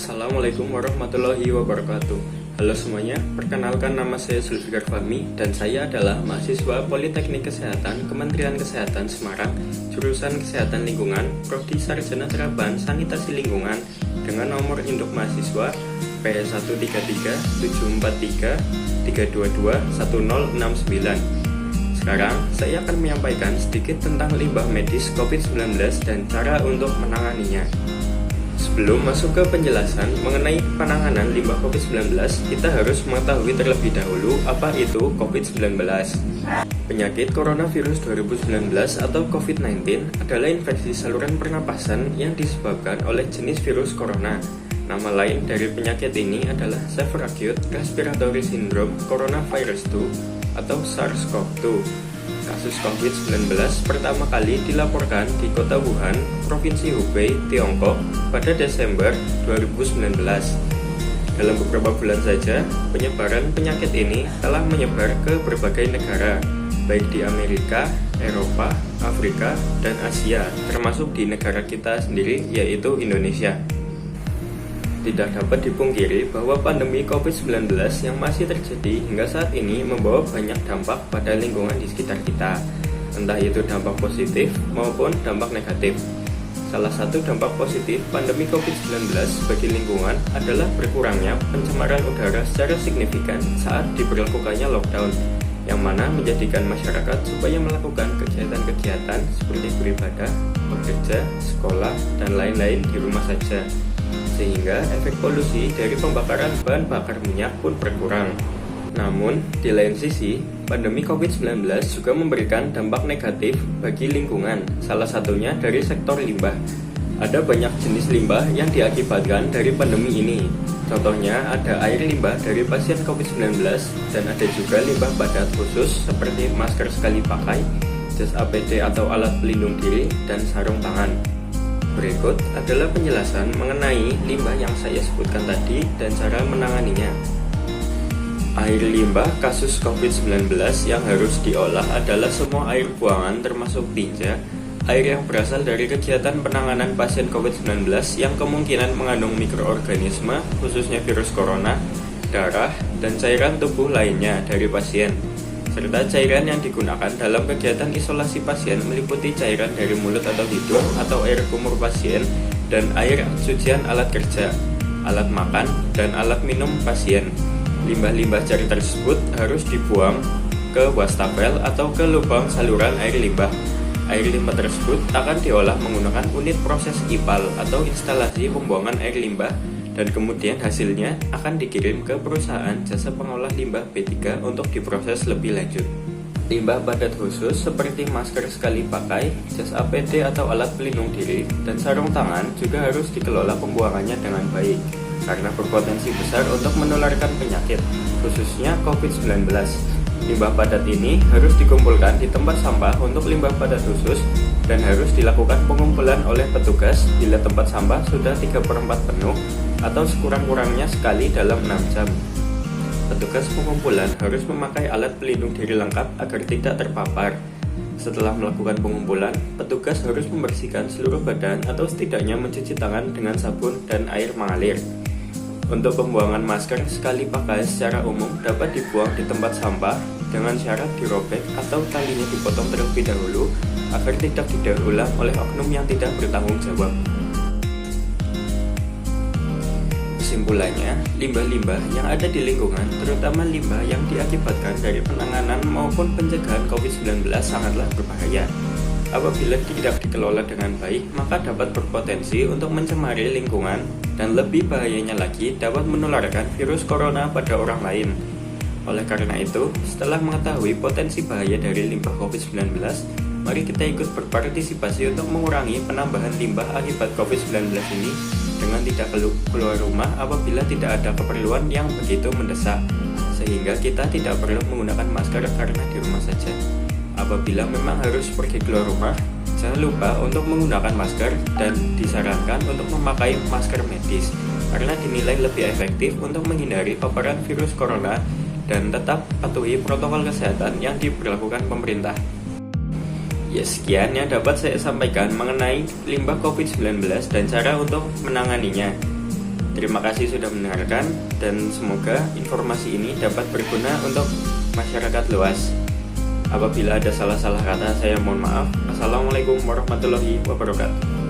Assalamualaikum warahmatullahi wabarakatuh. Halo semuanya, perkenalkan nama saya Zulfikar Fahmi dan saya adalah mahasiswa Politeknik Kesehatan Kementerian Kesehatan Semarang, jurusan Kesehatan Lingkungan, Prodi Sarjana Terapan Sanitasi Lingkungan dengan nomor induk mahasiswa P1337433221069. Sekarang saya akan menyampaikan sedikit tentang limbah medis COVID-19 dan cara untuk menanganinya. Sebelum masuk ke penjelasan mengenai penanganan limbah COVID-19, kita harus mengetahui terlebih dahulu apa itu COVID-19. Penyakit coronavirus 2019 atau COVID-19 adalah infeksi saluran pernapasan yang disebabkan oleh jenis virus corona. Nama lain dari penyakit ini adalah Severe Acute Respiratory Syndrome Coronavirus 2 atau SARS-CoV-2. Kasus COVID-19 pertama kali dilaporkan di kota Wuhan, Provinsi Hubei, Tiongkok pada Desember 2019. Dalam beberapa bulan saja, penyebaran penyakit ini telah menyebar ke berbagai negara, baik di Amerika, Eropa, Afrika, dan Asia, termasuk di negara kita sendiri, yaitu Indonesia. Tidak dapat dipungkiri bahwa pandemi COVID-19 yang masih terjadi hingga saat ini membawa banyak dampak pada lingkungan di sekitar kita, entah itu dampak positif maupun dampak negatif. Salah satu dampak positif pandemi COVID-19 bagi lingkungan adalah berkurangnya pencemaran udara secara signifikan saat diberlakukannya lockdown, yang mana menjadikan masyarakat supaya melakukan kegiatan-kegiatan seperti beribadah, bekerja, sekolah, dan lain-lain di rumah saja, sehingga efek polusi dari pembakaran bahan bakar minyak pun berkurang. Namun, di lain sisi, pandemi COVID-19 juga memberikan dampak negatif bagi lingkungan, salah satunya dari sektor limbah. Ada banyak jenis limbah yang diakibatkan dari pandemi ini. Contohnya ada air limbah dari pasien COVID-19 dan ada juga limbah padat khusus seperti masker sekali pakai, jas APD atau alat pelindung diri, dan sarung tangan. Berikut adalah penjelasan mengenai limbah yang saya sebutkan tadi dan cara menanganinya. Air limbah kasus COVID-19 yang harus diolah adalah semua air buangan termasuk tinja, air yang berasal dari kegiatan penanganan pasien COVID-19 yang kemungkinan mengandung mikroorganisme, khususnya virus corona, darah, dan cairan tubuh lainnya dari pasien, serta cairan yang digunakan dalam kegiatan isolasi pasien meliputi cairan dari mulut atau hidung atau air kumur pasien dan air cucian alat kerja, alat makan, dan alat minum pasien. Limbah-limbah cair tersebut harus dibuang ke wastafel atau ke lubang saluran air limbah. Air limbah tersebut akan diolah menggunakan unit proses IPAL atau instalasi pembuangan air limbah, dan kemudian hasilnya akan dikirim ke perusahaan jasa pengolah limbah B3 untuk diproses lebih lanjut. Limbah padat khusus seperti masker sekali pakai, jas APD atau alat pelindung diri, dan sarung tangan juga harus dikelola pembuangannya dengan baik, karena berpotensi besar untuk menularkan penyakit, khususnya COVID-19. Limbah padat ini harus dikumpulkan di tempat sampah untuk limbah padat khusus dan harus dilakukan pengumpulan oleh petugas bila tempat sampah sudah 3/4 penuh atau sekurang-kurangnya sekali dalam 6 jam. Petugas pengumpulan harus memakai alat pelindung diri lengkap agar tidak terpapar. Setelah melakukan pengumpulan, petugas harus membersihkan seluruh badan atau setidaknya mencuci tangan dengan sabun dan air mengalir. Untuk pembuangan masker sekali pakai secara umum dapat dibuang di tempat sampah dengan syarat dirobek atau talinya dipotong terlebih dahulu agar tidak didaur ulang oleh oknum yang tidak bertanggung jawab. Kesimpulannya, limbah-limbah yang ada di lingkungan, terutama limbah yang diakibatkan dari penanganan maupun pencegahan COVID-19 sangatlah berbahaya. Apabila tidak dikelola dengan baik, maka dapat berpotensi untuk mencemari lingkungan dan lebih bahayanya lagi dapat menularkan virus corona pada orang lain. Oleh karena itu, setelah mengetahui potensi bahaya dari limbah COVID-19, mari kita ikut berpartisipasi untuk mengurangi penambahan limbah akibat COVID-19 ini dengan tidak keluar rumah apabila tidak ada keperluan yang begitu mendesak, sehingga kita tidak perlu menggunakan masker karena di rumah saja. Apabila memang harus pergi keluar rumah, jangan lupa untuk menggunakan masker dan disarankan untuk memakai masker medis karena dinilai lebih efektif untuk menghindari paparan virus corona dan tetap patuhi protokol kesehatan yang diberlakukan pemerintah. Ya, sekian yang dapat saya sampaikan mengenai limbah COVID-19 dan cara untuk menanganinya. Terima kasih sudah mendengarkan dan semoga informasi ini dapat berguna untuk masyarakat luas. Apabila ada salah-salah kata, saya mohon maaf. Assalamualaikum warahmatullahi wabarakatuh.